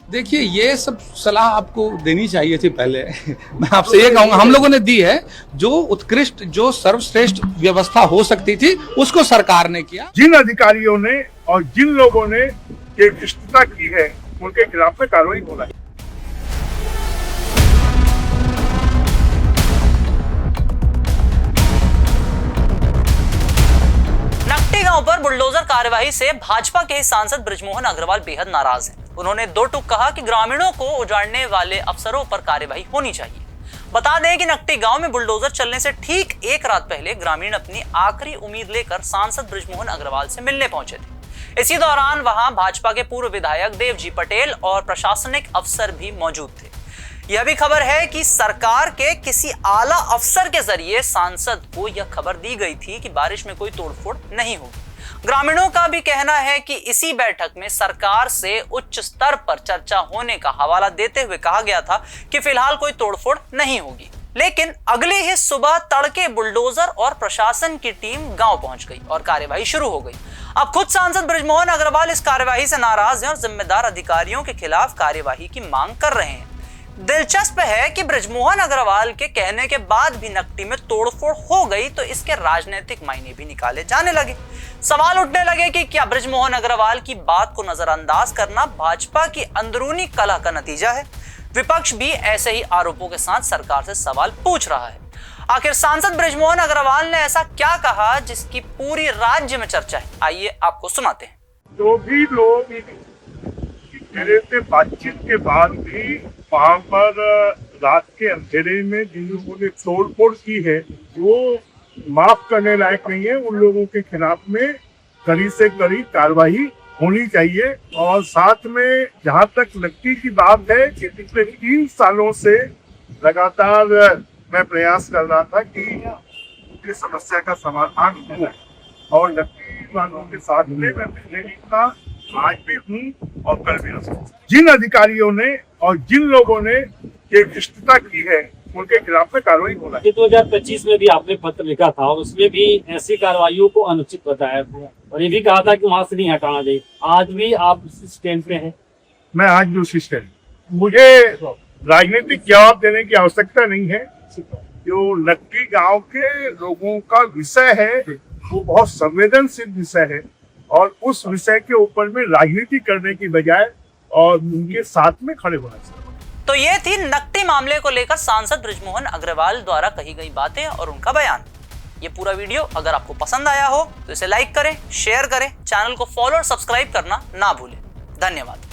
देखिए, ये सब सलाह आपको देनी चाहिए थी पहले। मैं आपसे ये कहूंगा, हम लोगों ने दी है। जो उत्कृष्ट, जो सर्वश्रेष्ठ व्यवस्था हो सकती थी, उसको सरकार ने किया। जिन अधिकारियों ने और जिन लोगों ने ये भ्रष्टता की है, उनके खिलाफ में कार्रवाई होना है। नकटी गांव पर बुलडोजर कार्यवाही से भाजपा के सांसद बृजमोहन अग्रवाल बेहद नाराज हैं। उन्होंने दो टूक कहा कि ग्रामीणों को उजाड़ने वाले अफसरों पर कार्यवाही होनी चाहिए। बता दें कि नकटी गांव में बुलडोजर चलने से ठीक एक रात पहले ग्रामीण अपनी आखिरी उम्मीद लेकर सांसद बृजमोहन अग्रवाल से मिलने पहुंचे थे। इसी दौरान वहां भाजपा के पूर्व विधायक देवजी पटेल और प्रशासनिक अफसर भी मौजूद थे। यह भी खबर है कि सरकार के किसी आला अफसर के जरिए सांसद को यह खबर दी गई थी कि बारिश में कोई तोड़फोड़ नहीं होगी। ग्रामीणों का भी कहना है कि इसी बैठक में सरकार से उच्च स्तर पर चर्चा होने का हवाला देते हुए कहा गया था कि फिलहाल कोई तोड़फोड़ नहीं होगी। लेकिन अगले ही सुबह तड़के बुलडोजर और प्रशासन की टीम गांव पहुंच गई और कार्यवाही शुरू हो गई। अब खुद सांसद बृजमोहन अग्रवाल इस कार्यवाही से नाराज हैं और जिम्मेदार अधिकारियों के खिलाफ कार्यवाही की मांग कर रहे हैं। दिलचस्प है कि बृजमोहन अग्रवाल के कहने के बाद भी नकटी में तोड़फोड़ हो गई तो इसके राजनीतिक मायने भी निकाले जाने लगे। सवाल उठने लगे कि क्या बृजमोहन अग्रवाल की बात को नजरअंदाज करना भाजपा की अंदरूनी कलह का नतीजा है। विपक्ष भी ऐसे ही आरोपों के साथ सरकार से सवाल पूछ रहा है। आखिर सांसद बृजमोहन अग्रवाल ने ऐसा क्या कहा जिसकी पूरी राज्य में चर्चा है, आइए आपको सुनाते हैं। जो भी लोग मेरे से बातचीत के बाद भी वहाँ पर रात के अंधेरे में जिन लोगों ने तोड़फोड़ की है, वो माफ करने लायक नहीं है। उन लोगों के खिलाफ में कड़ी से कड़ी कार्रवाई होनी चाहिए। और साथ में जहाँ तक नकटी की बात है कि पिछले 3 सालों से लगातार मैं प्रयास कर रहा था कि इस समस्या का समाधान हो, और नकटी वालों के साथ में मैं पहले भी था, आज भी हूँ और कल भी रहूंगा। जिन अधिकारियों ने और जिन लोगों ने ये भ्रष्टता की है, उनके खिलाफ में कार्रवाई होना है। 2025 में भी आपने पत्र लिखा था और उसमें भी ऐसी कार्रवाइयों को अनुचित बताया और ये भी कहा था कि वहां से नहीं हटाना चाहिए। आज भी आप उसी स्टैंड पे हैं? मैं आज भी उसी स्टैंड। मुझे राजनीतिक जवाब देने की आवश्यकता नहीं है। जो नकटी गांव के लोगों का विषय है वो बहुत संवेदनशील विषय है और उस विषय के ऊपर में राजनीति करने की बजाय और उनके साथ में खड़े होना चाहिए। तो ये थी नकटी मामले को लेकर सांसद बृजमोहन अग्रवाल द्वारा कही गई बातें और उनका बयान। ये पूरा वीडियो अगर आपको पसंद आया हो तो इसे लाइक करें, शेयर करें, चैनल को फॉलो और सब्सक्राइब करना ना भूलें। धन्यवाद।